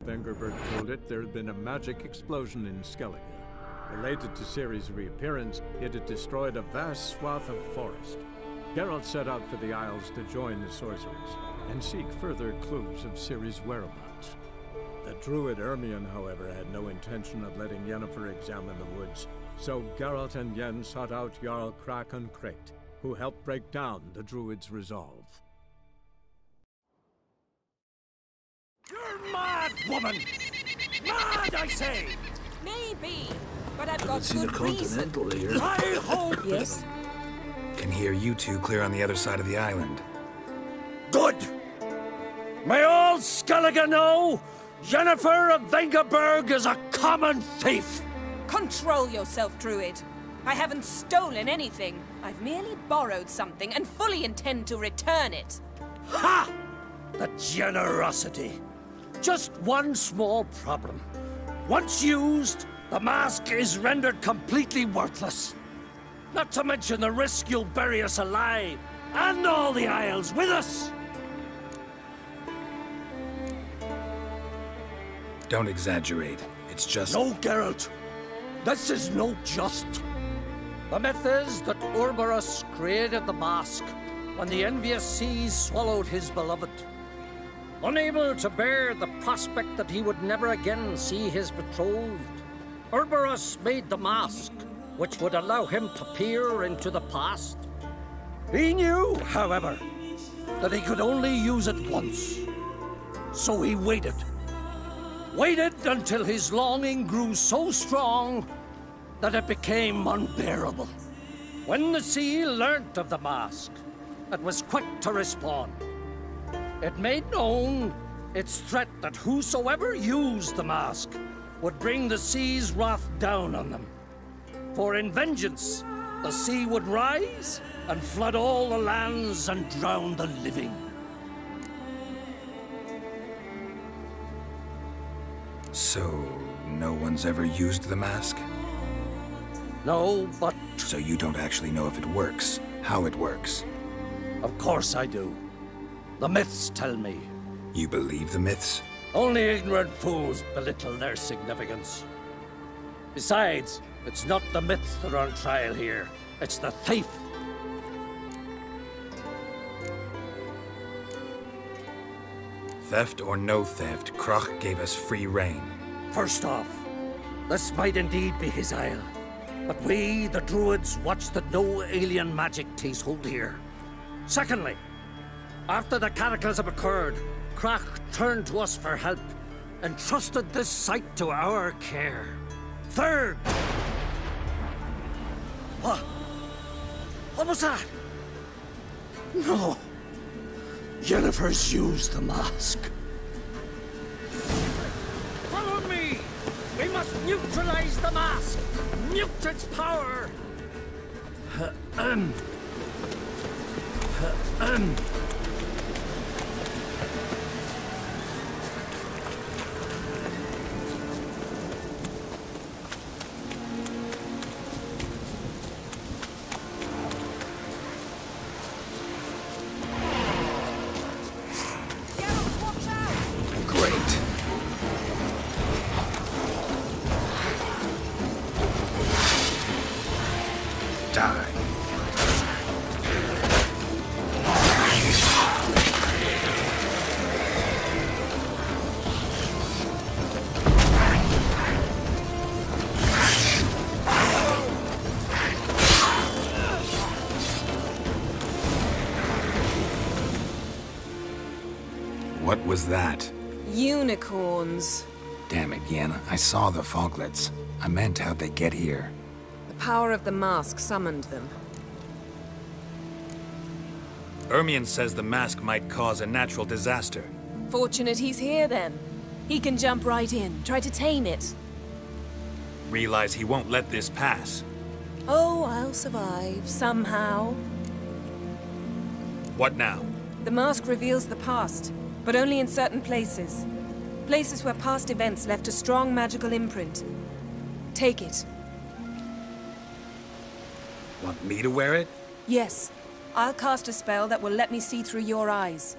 Vengerberg told it there had been a magic explosion in Skellige. Related to Ciri's reappearance, it had destroyed a vast swath of forest. Geralt set out for the Isles to join the sorcerers and seek further clues of Ciri's whereabouts. The druid Ermion, however, had no intention of letting Yennefer examine the woods, so Geralt and Yen sought out Jarl Kraken Kregt, who helped break down the druid's resolve. You're mad, woman! Mad, I say! Maybe, but I've got See the good reason. Continental here. I hope... Yes? Can hear you two clear on the other side of the island. Good! May all Skellige know, Yennefer of Vengerberg is a common thief! Control yourself, Druid. I haven't stolen anything. I've merely borrowed something and fully intend to return it. Ha! The generosity. Just one small problem. Once used, the mask is rendered completely worthless. Not to mention the risk you'll bury us alive, and all the Isles with us. Don't exaggerate. It's just... No, Geralt. This is no just. The myth is that Ouroboros created the mask when the envious seas swallowed his beloved. Unable to bear the prospect that he would never again see his betrothed, Ouroboros made the mask, which would allow him to peer into the past. He knew, however, that he could only use it once. So he waited. Waited until his longing grew so strong that it became unbearable. When the sea learnt of the mask, it was quick to respond. It made known its threat that whosoever used the mask would bring the sea's wrath down on them. For in vengeance, the sea would rise and flood all the lands and drown the living. So, no one's ever used the mask? No, but... So you don't actually know if it works, how it works? Of course I do. The myths tell me. You believe the myths? Only ignorant fools belittle their significance. Besides, it's not the myths that are on trial here. It's the thief. Theft or no theft, Krach gave us free rein. First off, this might indeed be his isle. But we, the druids, watch that no alien magic takes hold here. Secondly, after the cataclysm occurred, Krach turned to us for help and trusted this site to our care. Third... What? What was that? No. Yennefer's used the mask. Follow me! We must neutralize the mask! Mute its power! What was that? Unicorns. Damn it, Yen. I saw the foglets. I meant how'd they get here? The power of the mask summoned them. Ermion says the mask might cause a natural disaster. Fortunate he's here, then. He can jump right in, try to tame it. Realize he won't let this pass. Oh, I'll survive, somehow. What now? The mask reveals the past, but only in certain places. Places where past events left a strong magical imprint. Take it. Want me to wear it? Yes. I'll cast a spell that will let me see through your eyes.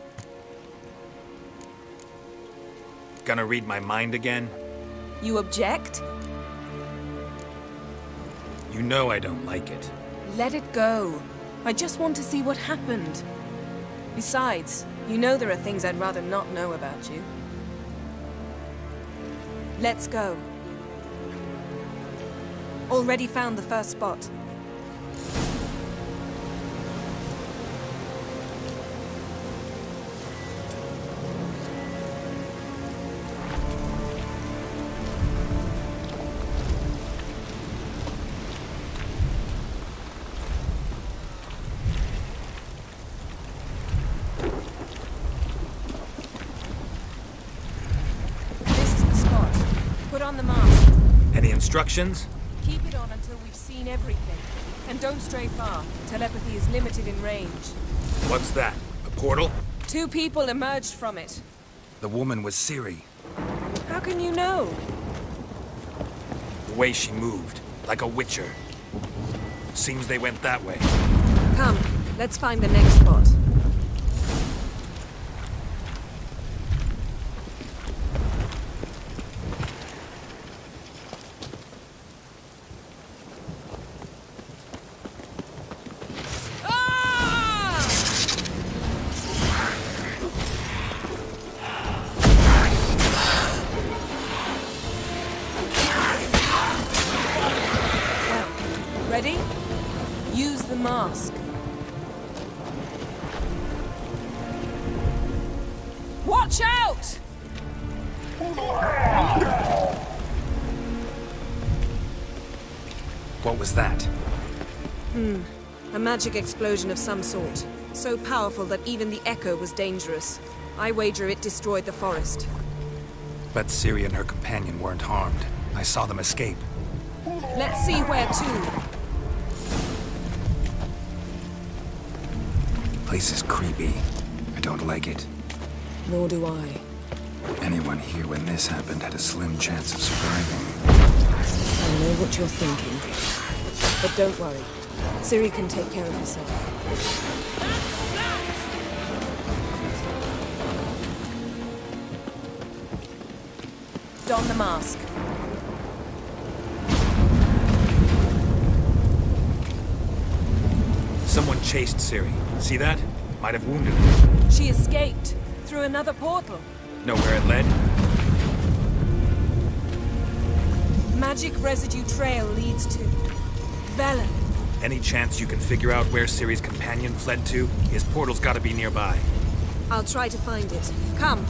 Gonna read my mind again? You object? You know I don't like it. Let it go. I just want to see what happened. Besides, you know there are things I'd rather not know about you. Let's go. Already found the first spot. On the mask. Any instructions? Keep it on until we've seen everything. And don't stray far. Telepathy is limited in range. What's that? A portal? 2 people emerged from it. The woman was CİRİ. How can you know? The way she moved, like a Witcher. Seems they went that way. Come, let's find the next spot. Ready? Use the mask. Watch out! What was that? A magic explosion of some sort. So powerful that even the echo was dangerous. I wager it destroyed the forest. But CİRİ and her companion weren't harmed. I saw them escape. Let's see where to. Place is creepy. I don't like it. Nor do I. Anyone here when this happened had a slim chance of surviving. I know what you're thinking. But don't worry. CİRİ can take care of herself. Don the mask. Someone chased CİRİ. See that? Might have wounded her. She escaped through another portal. Know where it led? Magic residue trail leads to Velen. Any chance you can figure out where CİRİ's companion fled to? His portal's gotta be nearby. I'll try to find it. Come.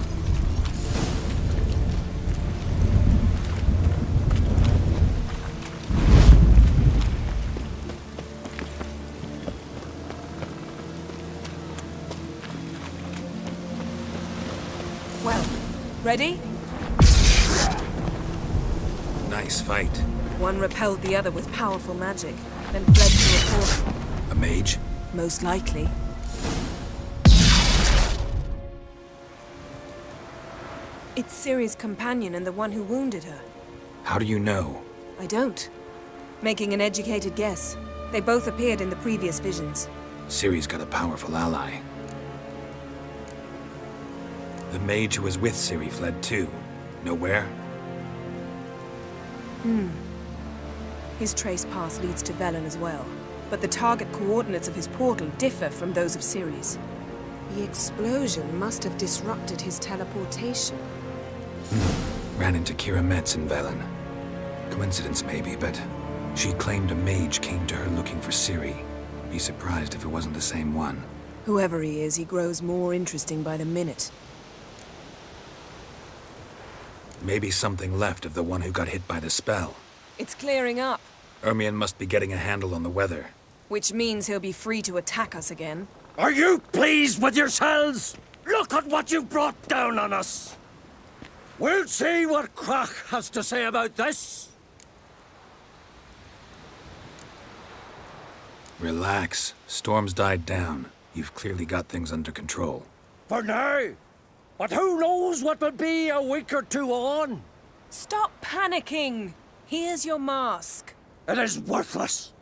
Well, ready? Nice fight. One repelled the other with powerful magic, then fled through a portal. A mage? Most likely. It's CİRİ's companion and the one who wounded her. How do you know? I don't. Making an educated guess. They both appeared in the previous visions. CİRİ's got a powerful ally. The mage who was with CİRİ fled too. Know where? His trace path leads to Velen as well. But the target coordinates of his portal differ from those of CİRİ's. The explosion must have disrupted his teleportation. Ran into Kira Metz in Velen. Coincidence maybe, but she claimed a mage came to her looking for CİRİ. Be surprised if it wasn't the same one. Whoever he is, he grows more interesting by the minute. Maybe something left of the one who got hit by the spell. It's clearing up, Ermion must be getting a handle on the weather. which means he'll be free to attack us again. Are you pleased with yourselves? Look at what you've brought down on us. We'll see what Krach has to say about this. Relax. Storm's died down. You've clearly got things under control. For now. But who knows what will be a week or two on? Stop panicking! Here's your mask. It is worthless.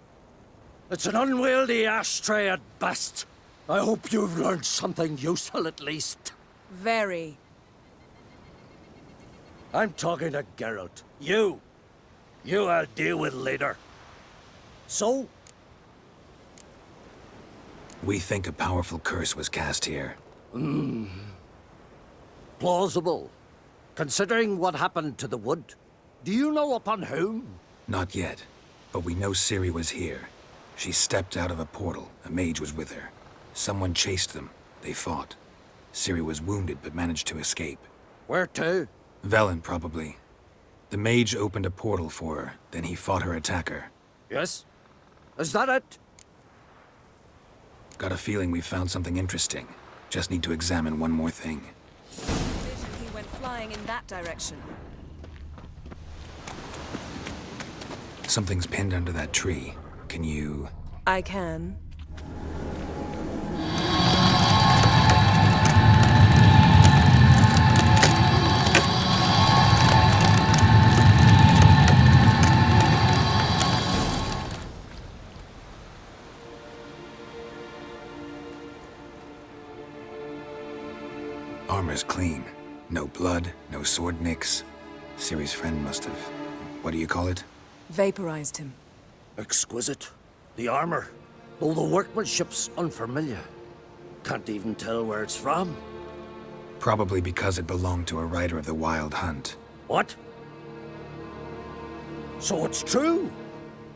It's an unwieldy ashtray at best. I hope you've learned something useful at least. Very. I'm talking to Geralt. You I'll deal with later. So? We think a powerful curse was cast here. Plausible. Considering what happened to the wood. Do you know upon whom? Not yet, but we know Ciri was here. She stepped out of a portal. A mage was with her. Someone chased them. They fought. Ciri was wounded but managed to escape. Where to? Velen, probably. The mage opened a portal for her, then he fought her attacker. Yes? Is that it? Got a feeling we found something interesting. Just need to examine one more thing. He went flying in that direction. Something's pinned under that tree. Can you... I can. Armor's clean. No blood, no sword nicks. Ciri's friend must have... what do you call it? Vaporized him. Exquisite. The armor, though the workmanship's unfamiliar. Can't even tell where it's from. Probably because it belonged to a rider of the Wild Hunt. What? So it's true?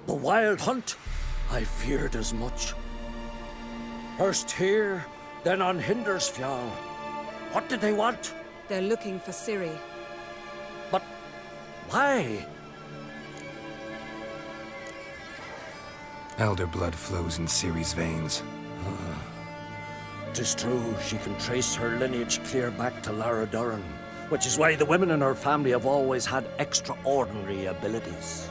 The Wild Hunt? I feared as much. First here, then on Hindersfjall. What did they want? They're looking for Ciri. But why? Elder blood flows in Ciri's veins. 'Tis true, she can trace her lineage clear back to Lara Duran, which is why the women in her family have always had extraordinary abilities.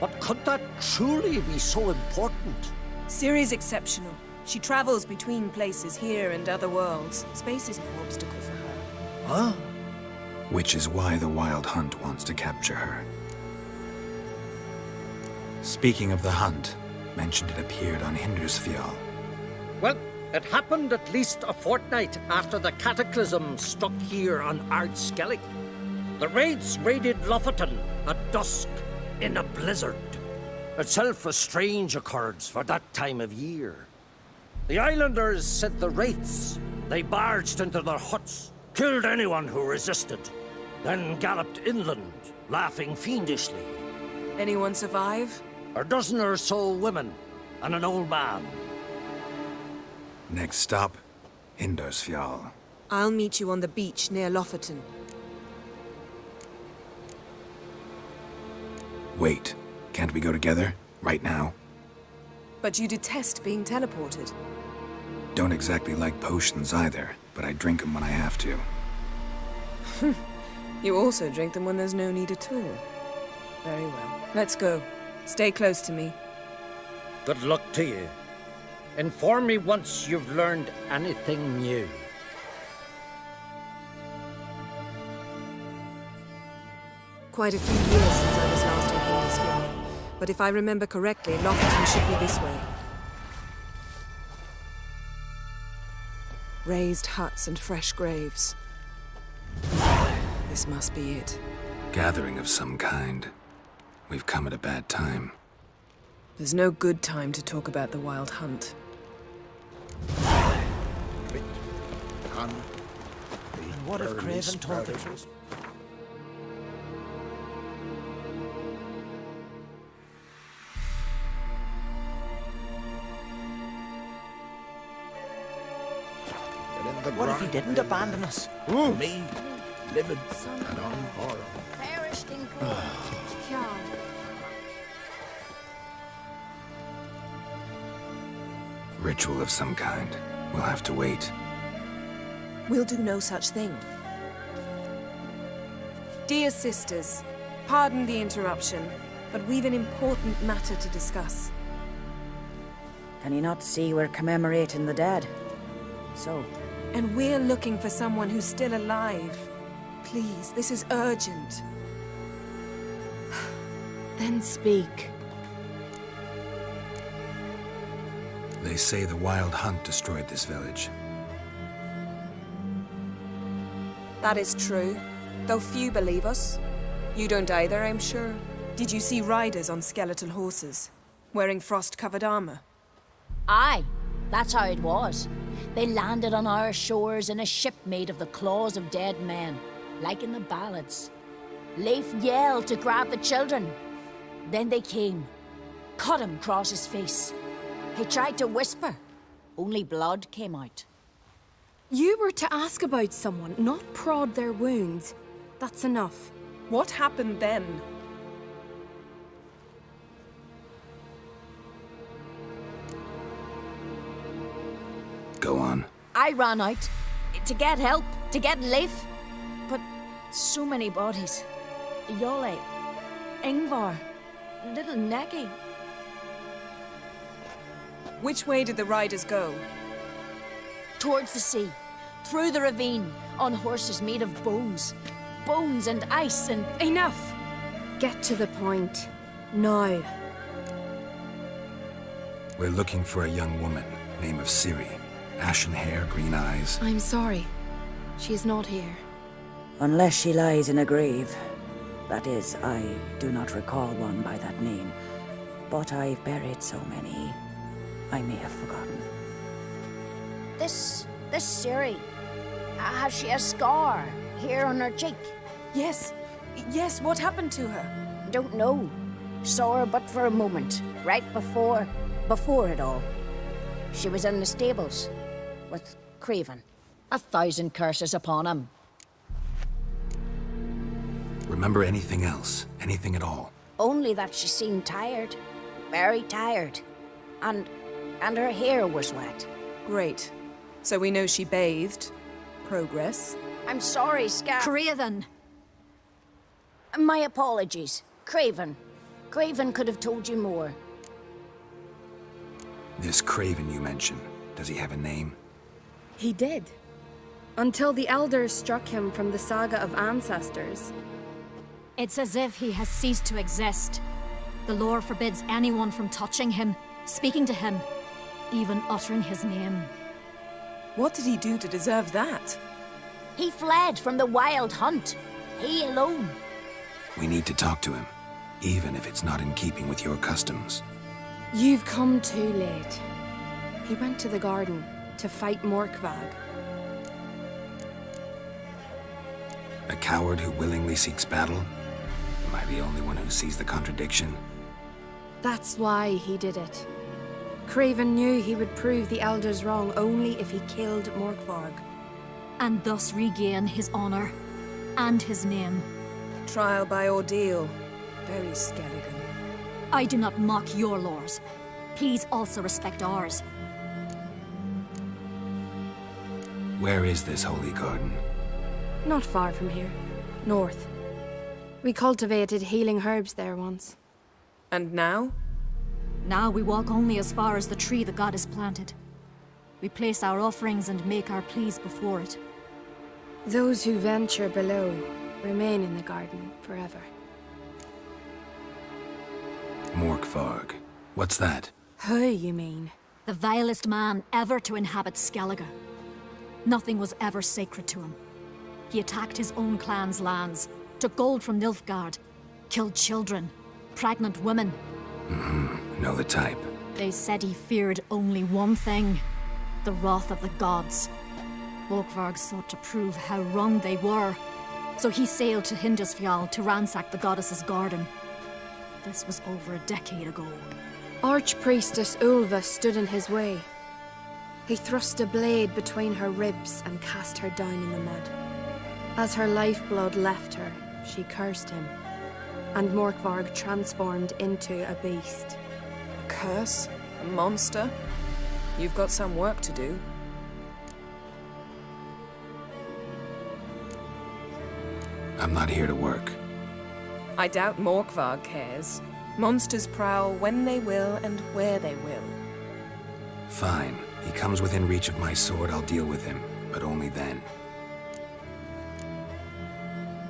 But could that truly be so important? Ciri's exceptional. She travels between places here and other worlds. Space is no obstacle for her. Huh? Which is why the Wild Hunt wants to capture her. Speaking of the hunt, mentioned it appeared on Hindersfjall. Well, it happened at least a fortnight after the cataclysm struck here on Skellig. The raids raided Lofoten at dusk in a blizzard. Itself a strange occurrence for that time of year. The islanders said the wraiths. They barged into their huts, killed anyone who resisted, then galloped inland, laughing fiendishly. Anyone survive? A dozen or so women and an old man. Next stop, Hindersfjall. I'll meet you on the beach near Lofoten. Wait, can't we go together? Right now? But you detest being teleported. Don't exactly like potions either, but I drink them when I have to. You also drink them when there's no need at all. Very well. Let's go. Stay close to me. Good luck to you. Inform me once you've learned anything new. Quite a few years since I was last in Hindersfjall. But if I remember correctly, Lofoten should be this way. Raised huts and fresh graves. This must be it. Gathering of some kind. We've come at a bad time. There's no good time to talk about the Wild Hunt. And what if Craven told the truth? What if he didn't abandon us? Me, living and unborn. Perished in glory. Ritual of some kind. We'll have to wait. We'll do no such thing. Dear sisters, pardon the interruption, but we've an important matter to discuss. Can you not see we're commemorating the dead? So, And we're looking for someone who's still alive. Please, this is urgent. then speak. They say the Wild Hunt destroyed this village. That is true. though few believe us. You don't either, I'm sure. Did you see riders on skeletal horses, wearing frost-covered armor? Aye, that's how it was. They landed on our shores in a ship made of the claws of dead men, like in the ballads. Leif yelled to grab the children. Then they came, cut him across his face. He tried to whisper, only blood came out. You were to ask about someone, not prod their wounds. That's enough. What happened then? Go on. I ran out to get help, to get Leif. But so many bodies. Yolle, Ingvar, little Necky. Which way did the riders go? Towards the sea, through the ravine, on horses made of bones. Bones and ice and... Enough! Get to the point. Now. We're looking for a young woman, name of CİRİ. Ashen hair, green eyes. I'm sorry. She is not here. Unless she lies in a grave. That is, I do not recall one by that name. But I've buried so many, I may have forgotten. This CİRİ, has she a scar here on her cheek? Yes. Yes, what happened to her? Don't know. Saw her but for a moment, right before it all. She was in the stables with Craven. 1,000 curses upon him. Remember anything else? Anything at all? Only that she seemed tired. Very tired. And her hair was wet. Great. So we know she bathed. Progress. I'm sorry, Craven! My apologies. Craven. Craven could have told you more. This Craven you mentioned, does he have a name? He did. Until the elders struck him from the saga of ancestors. It's as if he has ceased to exist. The lore forbids anyone from touching him, speaking to him, even uttering his name. What did he do to deserve that? He fled from the wild hunt. He alone. We need to talk to him, even if it's not in keeping with your customs. You've come too late. He went to the garden to fight Morkvag. A coward who willingly seeks battle? Am I the only one who sees the contradiction? That's why he did it. Craven knew he would prove the elders wrong only if he killed Morkvarg. And thus regain his honor and his name. Trial by ordeal. Very skellige. I do not mock your laws. Please also respect ours. Where is this holy garden? Not far from here. North. We cultivated healing herbs there once. And now? Now we walk only as far as the tree the goddess planted. We place our offerings and make our pleas before it. Those who venture below remain in the garden forever. Morkvarg. What's that? Who, you mean? The vilest man ever to inhabit Skellige. Nothing was ever sacred to him. He attacked his own clan's lands, took gold from Nilfgaard, killed children, pregnant women. Know the type. They said he feared only one thing, the wrath of the gods. Morkvarg sought to prove how wrong they were, so he sailed to Hindisfjall to ransack the goddess's garden. This was over a decade ago. Archpriestess Ulva stood in his way. He thrust a blade between her ribs and cast her down in the mud. As her lifeblood left her, she cursed him, and Morkvarg transformed into a beast. A curse? A monster? You've got some work to do. I'm not here to work. I doubt Morkvarg cares. Monsters prowl when they will and where they will. Fine. He comes within reach of my sword, I'll deal with him. But only then.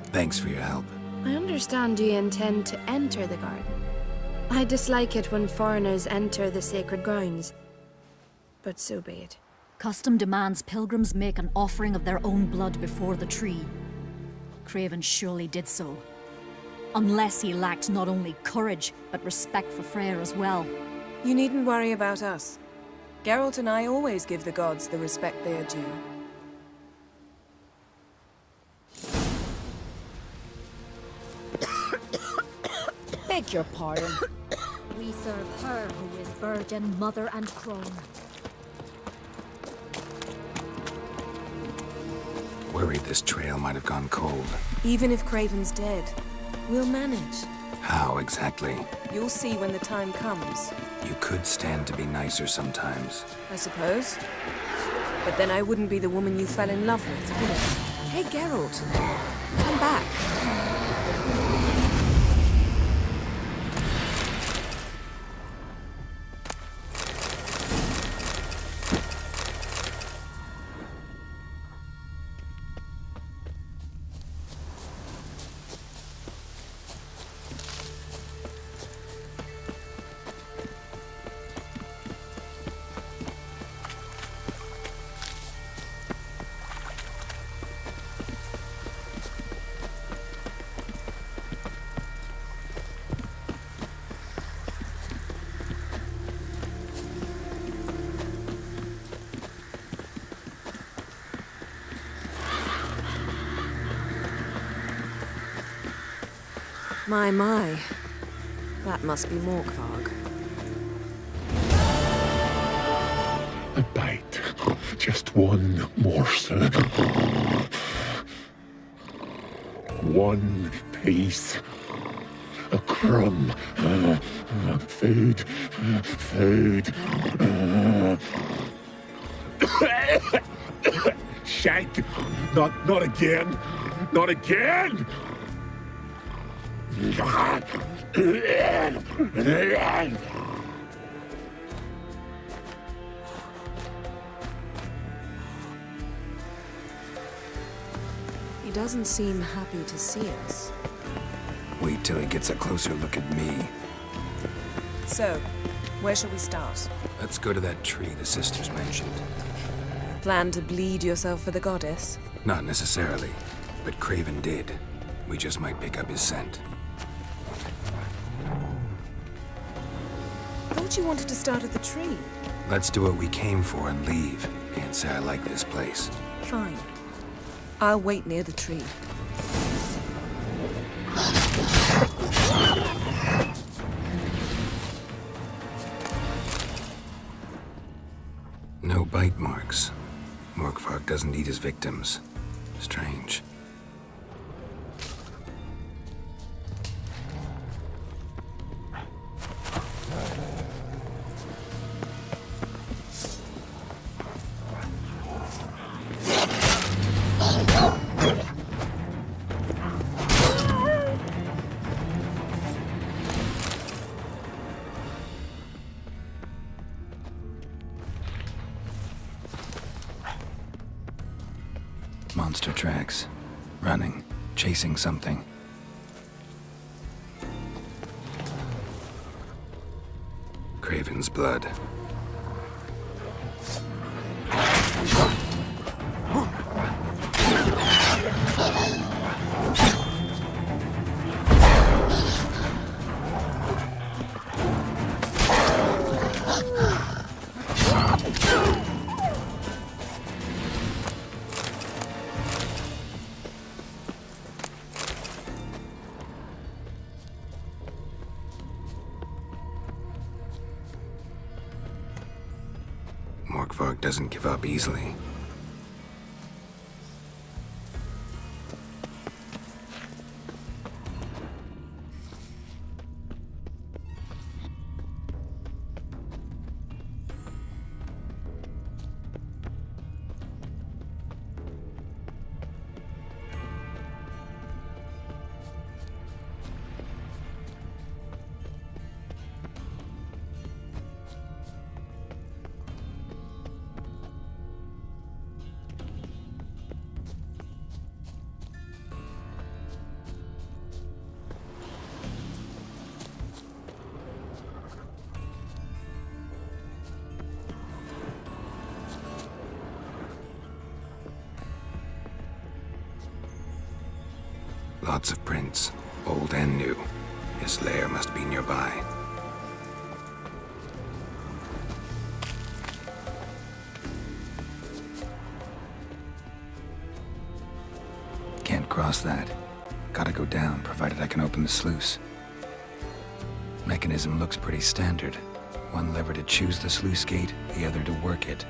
Thanks for your help. I understand you intend to enter the garden. I dislike it when foreigners enter the sacred grounds. But so be it. Custom demands pilgrims make an offering of their own blood before the tree. Craven surely did so. Unless he lacked not only courage, but respect for Freyr as well. You needn't worry about us. Geralt and I always give the gods the respect they are due. Beg your pardon. We serve her who is virgin, mother, and crone. Worried this trail might have gone cold. Even if Craven's dead, we'll manage. How exactly? You'll see when the time comes. You could stand to be nicer sometimes. I suppose. But then I wouldn't be the woman you fell in love with, would I? Hey, Geralt. Come back. My. That must be Morkvarg. A bite. Just one morsel. One piece. A crumb. Food. Food. Shank. Not again. Not again! He doesn't seem happy to see us. Wait till he gets a closer look at me. So, where shall we start? Let's go to that tree the sisters mentioned. Plan to bleed yourself for the goddess? Not necessarily, but Craven did. We just might pick up his scent. Thought you wanted to start at the tree. Let's do what we came for and leave. Can't say I like this place. Fine. I'll wait near the tree. No bite marks. Morkvarg doesn't eat his victims. Strange. Monster tracks. Running. Chasing something. Craven's blood. Morkvarg doesn't give up easily. Lots of prints, old and new. His lair must be nearby. Can't cross that. Gotta go down, provided I can open the sluice. Mechanism looks pretty standard. One lever to choose the sluice gate, the other to work it.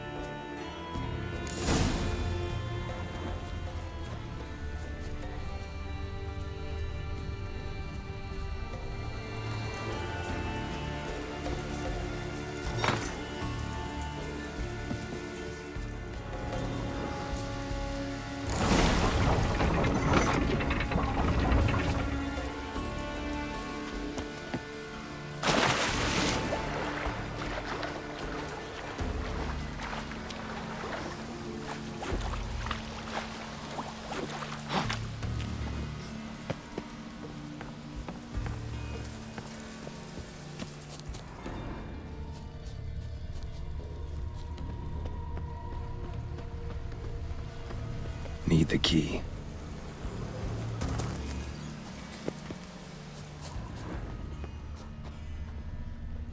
Need the key.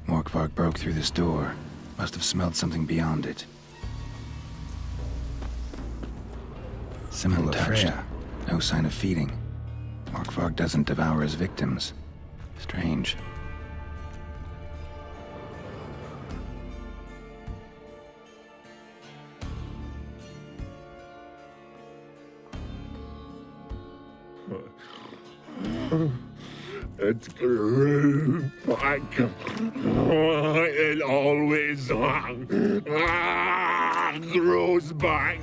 Morkvark broke through this door. Must have smelled something beyond it. Similar Freya. No sign of feeding. Morkvark doesn't devour his victims. Strange. It grew back. It always grows back.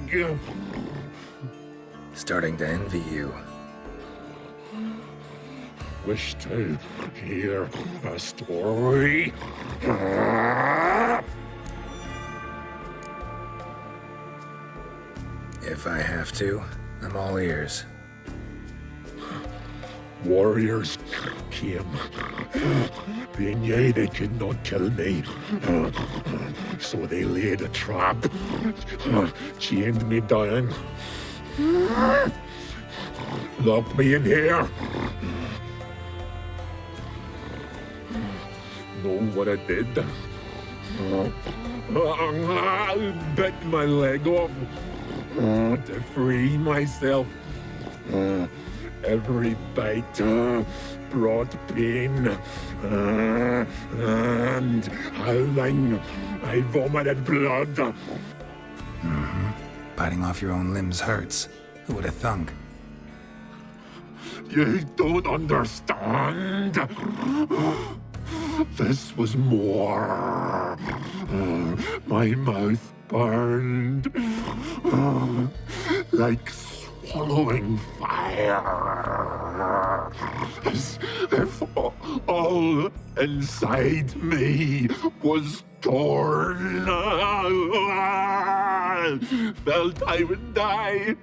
Starting to envy you. Wish to hear a story? If I have to, I'm all ears. Warriors came. They knew they could not kill me. So they laid a trap. Chained me down. Locked me in here. Know what I did? I bit my leg off to free myself. Every bite brought pain, and howling, I vomited blood. Biting off your own limbs hurts. Who would have thunk? You don't understand. This was more. My mouth burned like swallowing fire, as if all inside me was torn. Felt I would die,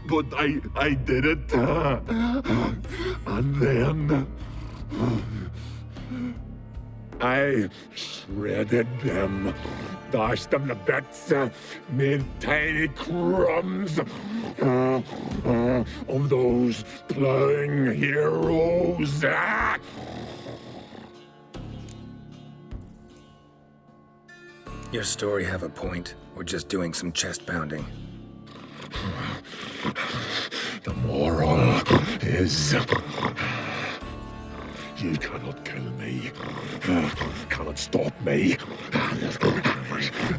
but I did it, and then I shredded them, dashed them to bits, made tiny crumbs of those plowing heroes. Your story have a point. We're just doing some chest pounding. The moral is, you cannot kill me, cannot stop me.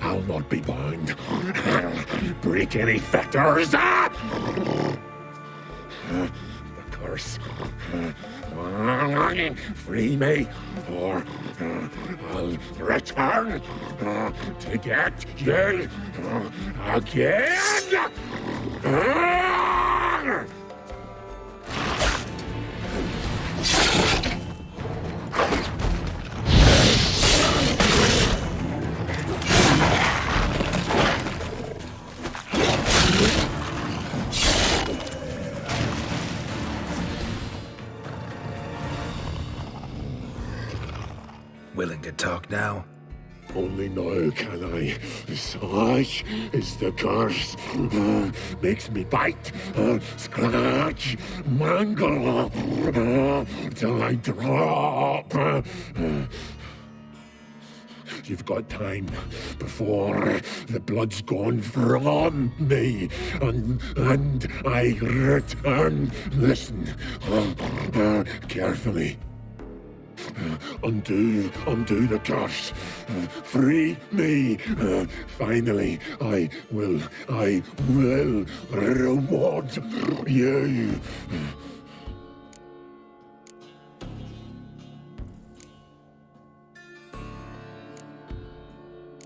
I'll not be bound, break any fetters. The curse, free me, or I'll return to get you again. Willing to talk now? Only now can I. Such is the curse. Makes me bite, scratch, mangle, till I drop. You've got time before the blood's gone from me, and I return. Listen carefully. Undo the curse. Free me. Finally, I will reward you.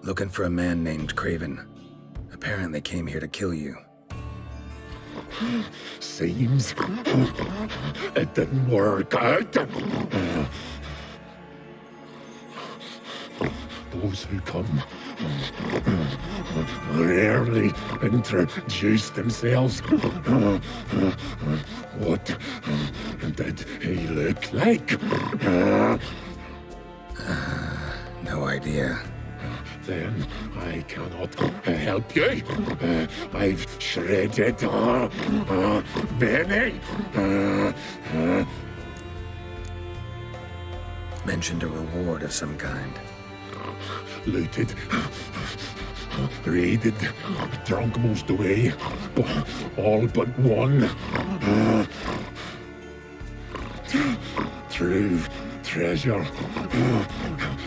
Looking for a man named Craven. Apparently came here to kill you. Seems it didn't work out. Those who come rarely introduce themselves. What did he look like? No idea. Then I cannot help you. I've shredded many. Mentioned a reward of some kind. Looted, raided, drunk most away, all but one. True treasure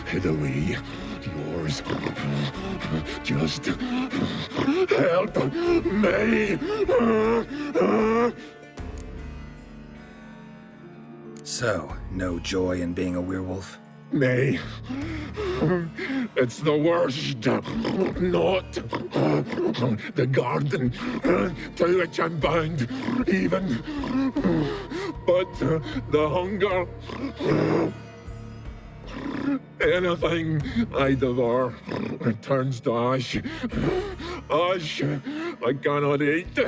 hid away. Yours. Just help me. So, no joy in being a werewolf? Nay. It's the worst. Not the garden to which I'm bound, even. But the hunger. Anything I devour turns to ash. Ash I cannot eat.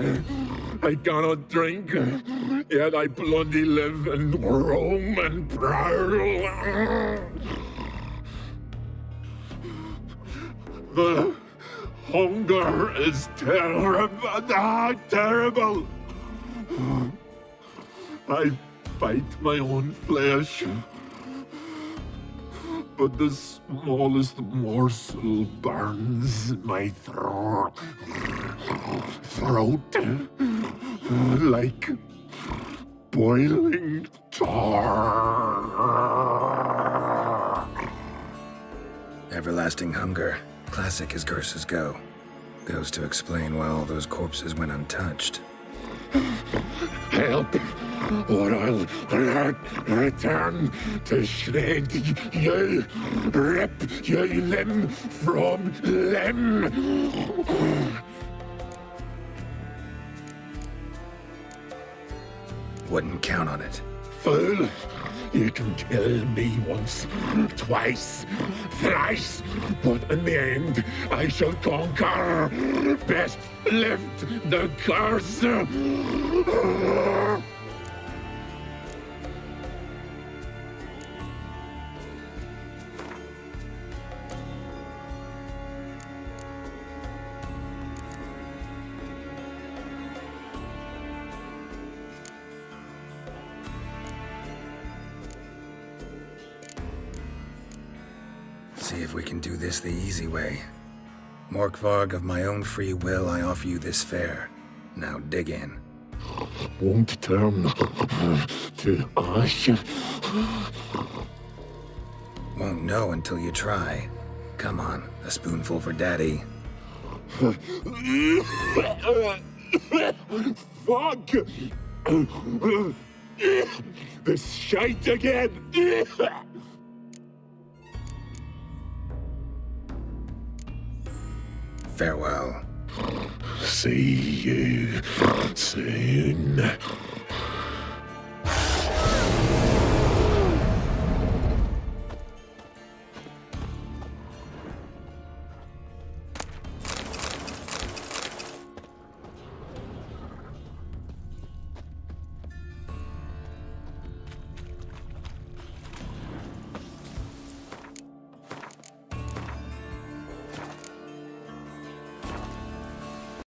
I cannot drink. Yet I bloody live and roam and prowl. The hunger is terrible. Terrible. I bite my own flesh. But the smallest morsel burns my throat like boiling tar. Everlasting hunger, classic as curses go. Goes to explain why all those corpses went untouched. Help, or I'll return to shred you, rip you limb from limb. Wouldn't count on it. Fool, you can kill me once, twice, thrice, but in the end, I shall conquer. Best lift the curse. See if we can do this the easy way. Morkvarg, of my own free will, I offer you this fare. Now dig in. Won't turn to ash. Won't know until you try. Come on, a spoonful for Daddy. Fuck! This shite again! Farewell. See you soon.